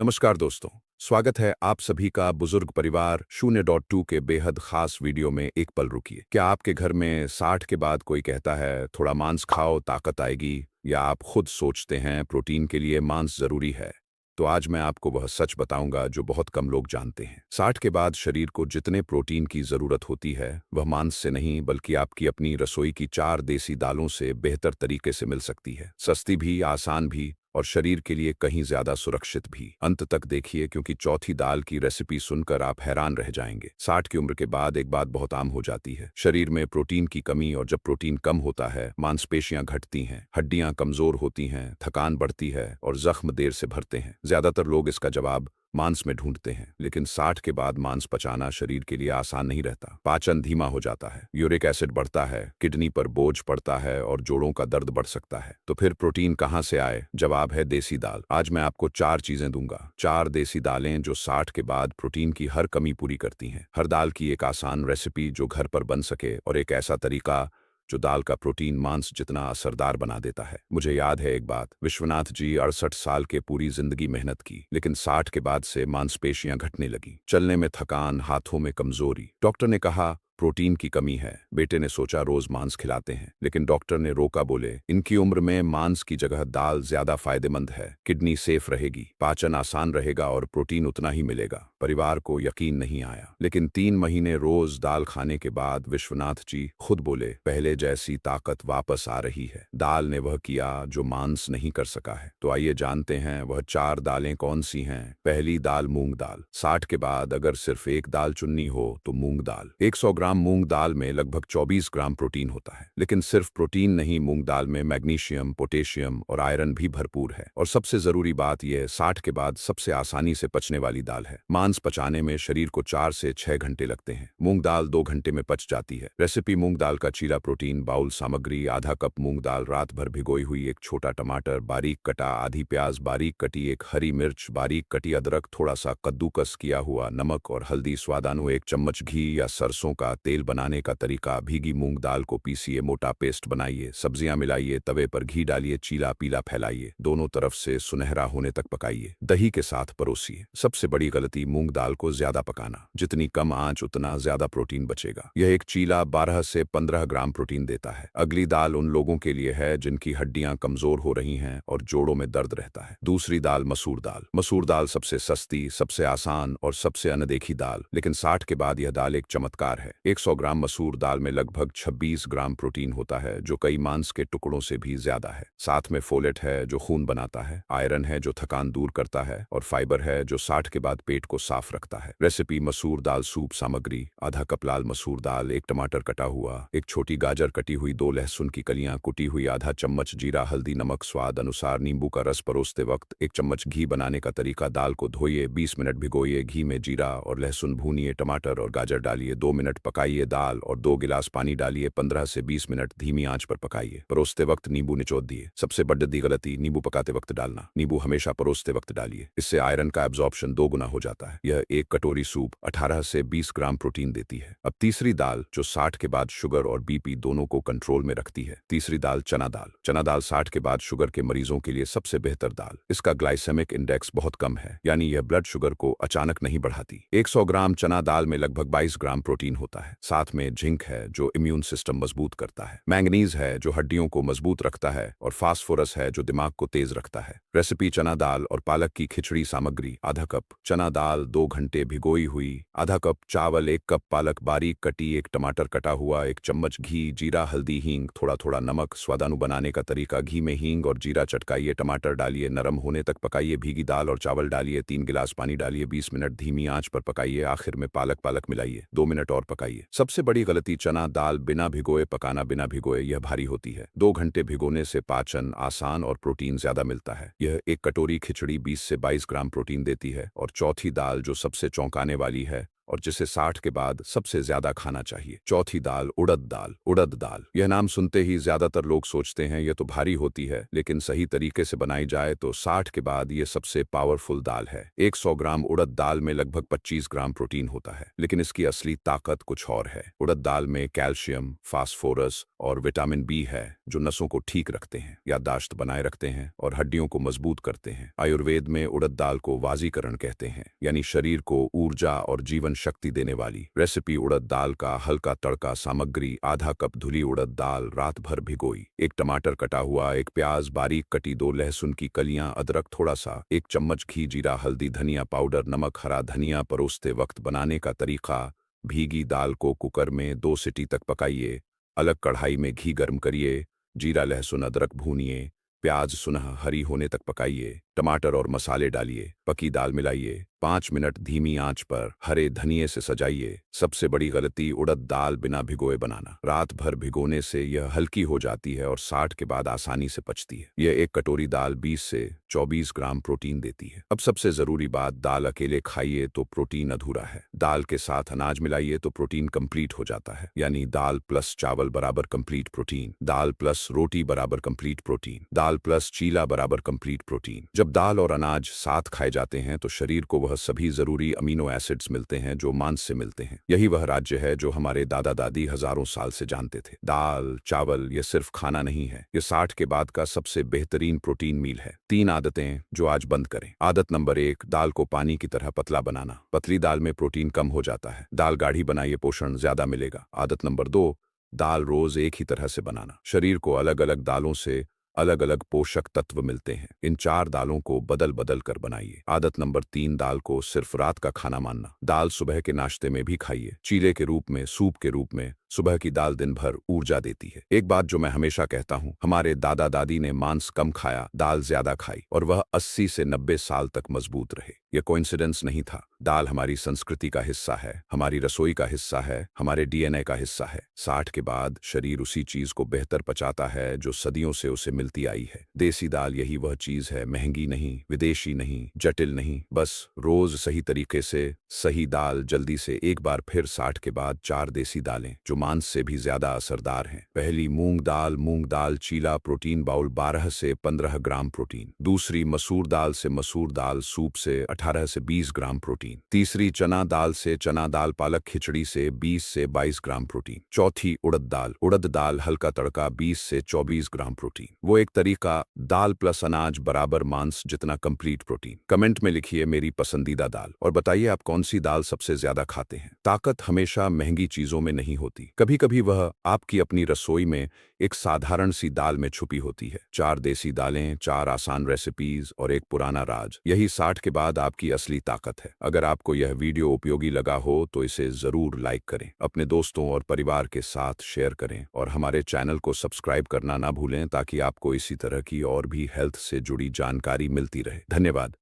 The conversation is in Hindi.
नमस्कार दोस्तों, स्वागत है आप सभी का बुजुर्ग परिवार 0.2 के बेहद खास वीडियो में। एक पल रुकिए। क्या आपके घर में 60 के बाद कोई कहता है थोड़ा मांस खाओ ताकत आएगी, या आप खुद सोचते हैं प्रोटीन के लिए मांस जरूरी है? तो आज मैं आपको वह सच बताऊंगा जो बहुत कम लोग जानते हैं। 60 के बाद शरीर को जितने प्रोटीन की जरूरत होती है वह मांस से नहीं बल्कि आपकी अपनी रसोई की 4 देसी दालों से बेहतर तरीके से मिल सकती है। सस्ती भी, आसान भी और शरीर के लिए कहीं ज्यादा सुरक्षित भी। अंत तक देखिए, क्योंकि चौथी दाल की रेसिपी सुनकर आप हैरान रह जाएंगे। 60 की उम्र के बाद एक बात बहुत आम हो जाती है, शरीर में प्रोटीन की कमी। और जब प्रोटीन कम होता है, मांसपेशियां घटती हैं, हड्डियां कमजोर होती हैं, थकान बढ़ती है और जख्म देर से भरते हैं। ज्यादातर लोग इसका जवाब मांस में ढूंढते हैं, लेकिन 60 के बाद मांस पचाना शरीर के लिए आसान नहीं रहता। पाचन धीमा हो जाता है, यूरिक एसिड बढ़ता है, किडनी पर बोझ पड़ता है और जोड़ों का दर्द बढ़ सकता है। तो फिर प्रोटीन कहाँ से आए? जवाब है देसी दाल। आज मैं आपको 4 चीजें दूंगा, 4 देसी दालें जो 60 के बाद प्रोटीन की हर कमी पूरी करती हैं। हर दाल की एक आसान रेसिपी जो घर पर बन सके, और एक ऐसा तरीका जो दाल का प्रोटीन मांस जितना असरदार बना देता है। मुझे याद है एक बात, विश्वनाथ जी 68 साल के पूरी जिंदगी मेहनत की, लेकिन 60 के बाद से मांसपेशियां घटने लगी, चलने में थकान, हाथों में कमजोरी। डॉक्टर ने कहा प्रोटीन की कमी है। बेटे ने सोचा रोज मांस खिलाते हैं, लेकिन डॉक्टर ने रोका, बोले इनकी उम्र में मांस की जगह दाल ज्यादा फायदेमंद है। किडनी सेफ रहेगी, पाचन आसान रहेगा और प्रोटीन उतना ही मिलेगा। परिवार को यकीन नहीं आया, लेकिन 3 महीने रोज दाल खाने के बाद विश्वनाथ जी खुद बोले पहले जैसी ताकत वापस आ रही है। दाल ने वह किया जो मांस नहीं कर सका है। तो आइए जानते हैं वह 4 दालें कौन सी हैं। पहली दाल, मूंग दाल। 60 के बाद अगर सिर्फ एक दाल चुननी हो तो मूंग दाल। 100 ग्राम मूंग दाल में लगभग 24 ग्राम प्रोटीन होता है। लेकिन सिर्फ प्रोटीन नहीं, मूंग दाल में मैग्नीशियम, पोटेशियम और आयरन भी भरपूर है। और सबसे जरूरी बात यह, 60 के बाद सबसे आसानी से पचने वाली दाल है। मांस पचाने में शरीर को 4 से 6 घंटे लगते हैं, मूंग दाल 2 घंटे में पच जाती है। रेसिपी: मूंग दाल का चीरा। Protein bowl. सामग्री: आधा कप मूंग दाल रात भर भिगोई हुई, एक छोटा टमाटर बारीक कटा, आधी प्याज बारीक कटी, एक हरी मिर्च बारीक कटी, अदरक थोड़ा सा कद्दूकस किया हुआ, नमक और हल्दी स्वादानुसार, 1 चम्मच घी या सरसों का तेल। बनाने का तरीका: भीगी मूंग दाल को पीसिए, मोटा पेस्ट बनाइए, सब्जियां मिलाइए, तवे पर घी डालिए, चीला पीला फैलाइए, दोनों तरफ से सुनहरा होने तक पकाइए, दही के साथ परोसिए। सबसे बड़ी गलती, मूंग दाल को ज्यादा पकाना। जितनी कम आंच उतना ज्यादा प्रोटीन बचेगा। यह एक चीला 12 से 15 ग्राम प्रोटीन देता है। अगली दाल उन लोगों के लिए है जिनकी हड्डियां कमजोर हो रही हैं और जोड़ों में दर्द रहता है। दूसरी दाल, मसूर दाल। मसूर दाल सबसे सस्ती, सबसे आसान और सबसे अनदेखी दाल, लेकिन 60 के बाद यह दाल एक चमत्कार है। 100 ग्राम मसूर दाल में लगभग 26 ग्राम प्रोटीन होता है, जो कई मांस के टुकड़ों से भी ज्यादा है। साथ में फोलेट है जो खून बनाता है, आयरन है जो थकान दूर करता है, और फाइबर है जो 60 के बाद पेट को साफ रखता है। रेसिपी: मसूर दाल सूप। सामग्री: आधा कप लाल मसूर दाल, 1 टमाटर कटा हुआ, 1 छोटी गाजर कटी हुई, 2 लहसुन की कलियां कुटी हुई, आधा चम्मच जीरा, हल्दी, नमक स्वाद अनुसार, नींबू का रस। परोसते वक्त 1 चम्मच घी। बनाने का तरीका: दाल को धोइए, 20 मिनट भिगोइए, घी में जीरा और लहसुन भूनिए, टमाटर और गाजर डालिए, 2 मिनट पकाइए, दाल और 2 गिलास पानी डालिए, 15 से 20 मिनट धीमी आंच पर पकाइए। परोसते वक्त नींबू निचोड़ दिए। सबसे बड़ी गलती, नींबू पकाते वक्त डालना। नींबू हमेशा परोसते वक्त डालिए, इससे आयरन का एब्जॉर्प्शन 2 गुना हो जाता है। यह 1 कटोरी सूप 18 से 20 ग्राम प्रोटीन देती है। अब तीसरी दाल जो 60 के बाद शुगर और बीपी दोनों को कंट्रोल में रखती है। तीसरी दाल, चना दाल। चना दाल 60 के बाद शुगर के मरीजों के लिए सबसे बेहतर दाल। इसका ग्लाइसेमिक इंडेक्स बहुत कम है, यानी यह ब्लड शुगर को अचानक नहीं बढ़ाती। 100 ग्राम चना दाल में लगभग 22 ग्राम प्रोटीन होता है। साथ में जिंक है जो इम्यून सिस्टम मजबूत करता है, मैंगनीज है जो हड्डियों को मजबूत रखता है, और फास्फोरस है जो दिमाग को तेज रखता है। रेसिपी: चना दाल और पालक की खिचड़ी। सामग्री: आधा कप चना दाल 2 घंटे भिगोई हुई, आधा कप चावल, 1 कप पालक बारीक कटी, 1 टमाटर कटा हुआ, 1 चम्मच घी, जीरा, हल्दी, हींग, थोड़ा थोड़ा नमक स्वादानु। बनाने का तरीका: घी में हींग और जीरा चटकाइए, टमाटर डालिए, नरम होने तक पकाइए, भीगी दाल और चावल डालिए, 3 गिलास पानी डालिए, 20 मिनट धीमी आंच पर पकाइए, आखिर में पालक मिलाइए, 2 मिनट और पकाइए। सबसे बड़ी गलती, चना दाल बिना भिगोए पकाना। बिना भिगोए यह भारी होती है। 2 घंटे भिगोने से पाचन आसान और प्रोटीन ज्यादा मिलता है। यह 1 कटोरी खिचड़ी 20 से 22 ग्राम प्रोटीन देती है। और चौथी दाल जो सबसे चौंकाने वाली है और जिसे 60 के बाद सबसे ज्यादा खाना चाहिए। चौथी दाल उड़द दाल। उड़द दाल, यह नाम सुनते ही ज्यादातर लोग सोचते हैं यह तो भारी होती है, लेकिन सही तरीके से बनाई जाए तो 60 के बाद ये सबसे पावरफुल दाल है। 100 ग्राम उड़द दाल में लगभग 25 ग्राम प्रोटीन होता है, लेकिन इसकी असली ताकत कुछ और है। उड़द दाल में कैल्शियम, फास्फोरस और विटामिन बी है, जो नसों को ठीक रखते हैं, याददाश्त बनाए रखते हैं और हड्डियों को मजबूत करते हैं। आयुर्वेद में उड़द दाल को वाजीकरण कहते हैं, यानी शरीर को ऊर्जा और जीवन शक्ति देने वाली। रेसिपी: उड़द दाल का हल्का तड़का। सामग्री: आधा कप धुली उड़द दाल, रात भर भिगोई। 1 टमाटर कटा हुआ, 1 प्याज बारीक कटी, 2 लहसुन की कलियां, अदरक थोड़ा सा, 1 चम्मच घी, जीरा, हल्दी, धनिया पाउडर, नमक, हरा धनिया। परोसते वक्त बनाने का तरीका: भीगी दाल को कुकर में 2 सीटी तक पकाइए। अलग कढ़ाई में घी गर्म करिए, जीरा, लहसुन, अदरक भूनिए, प्याज सुनह हरी होने तक पकाइए, टमाटर और मसाले डालिए, पकी दाल मिलाइए, 5 मिनट धीमी आंच पर हरे धनिये से सजाइए। सबसे बड़ी गलती: उड़द दाल बिना भिगोए बनाना। रात भर भिगोने से यह हल्की हो जाती है और 60 के बाद आसानी से पचती है। यह 1 कटोरी दाल 20 से 24 ग्राम प्रोटीन देती है। अब सबसे जरूरी बात: दाल अकेले खाइए तो प्रोटीन अधूरा है, दाल के साथ अनाज मिलाइए तो प्रोटीन कंप्लीट हो जाता है। यानी दाल प्लस चावल बराबर कंप्लीट प्रोटीन, दाल प्लस रोटी बराबर कंप्लीट प्रोटीन, दाल प्लस चीला बराबर कंप्लीट प्रोटीन। जब दाल और अनाज साथ खाए जाते हैं तो शरीर को वह सभी जरूरी अमीनो एसिड्स मिलते हैं जो मांस से मिलते हैं। यही वह राज्य है जो हमारे दादा दादी हजारों साल से जानते थे। दाल चावल ये सिर्फ खाना नहीं है, ये 60 के बाद का सबसे बेहतरीन प्रोटीन मील है। 3 आदतें जो आज बंद करें। आदत नंबर 1: दाल को पानी की तरह पतला बनाना। पतली दाल में प्रोटीन कम हो जाता है, दाल गाढ़ी बनाइए, पोषण ज्यादा मिलेगा। आदत नंबर 2: दाल रोज एक ही तरह से बनाना। शरीर को अलग अलग दालों से अलग अलग पोषक तत्व मिलते हैं, इन 4 दालों को बदल बदल कर बनाइए। आदत नंबर 3: दाल को सिर्फ रात का खाना मानना। दाल सुबह के नाश्ते में भी खाइए, चीले के रूप में, सूप के रूप में। सुबह की दाल दिन भर ऊर्जा देती है। एक बात जो मैं हमेशा कहता हूँ, हमारे दादा दादी ने मांस कम खाया, दाल ज्यादा खाई और वह 80 से 90 साल तक मजबूत रहे। यह कोइंसिडेंस नहीं था। दाल हमारी संस्कृति का हिस्सा है, हमारी रसोई का हिस्सा है, हमारे डीएनए का हिस्सा है। 60 के बाद शरीर उसी चीज को बेहतर पचाता है जो सदियों से उसे मिलती आई है। देसी दाल यही वह चीज है, महंगी नहीं, विदेशी नहीं, जटिल नहीं, बस रोज सही तरीके से सही दाल। जल्दी से एक बार फिर 60 के बाद 4 देसी दालें जो मांस से भी ज्यादा असरदार हैं। पहली मूंग दाल चीला, प्रोटीन बाउल 12 से 15 ग्राम प्रोटीन। दूसरी मसूर दाल से मसूर दाल सूप से 18 से 20 ग्राम प्रोटीन। तीसरी चना दाल से चना दाल पालक खिचड़ी से 20 से 22 ग्राम प्रोटीन। चौथी उड़द दाल हल्का तड़का 20 से 24 ग्राम प्रोटीन। वो एक तरीका, दाल प्लस अनाज बराबर मांस जितना कंप्लीट प्रोटीन। कमेंट में लिखिए मेरी पसंदीदा दाल और बताइए आप कौन सी दाल सबसे ज्यादा खाते हैं। ताकत हमेशा महंगी चीजों में नहीं होती, कभी कभी वह आपकी अपनी रसोई में एक साधारण सी दाल में छुपी होती है। 4 देसी दालें, 4 आसान रेसिपीज और एक पुराना राज, यही 60 के बाद आपकी असली ताकत है। अगर आपको यह वीडियो उपयोगी लगा हो तो इसे जरूर लाइक करें, अपने दोस्तों और परिवार के साथ शेयर करें और हमारे चैनल को सब्सक्राइब करना ना भूलें ताकि आपको इसी तरह की और भी हेल्थ से जुड़ी जानकारी मिलती रहे। धन्यवाद।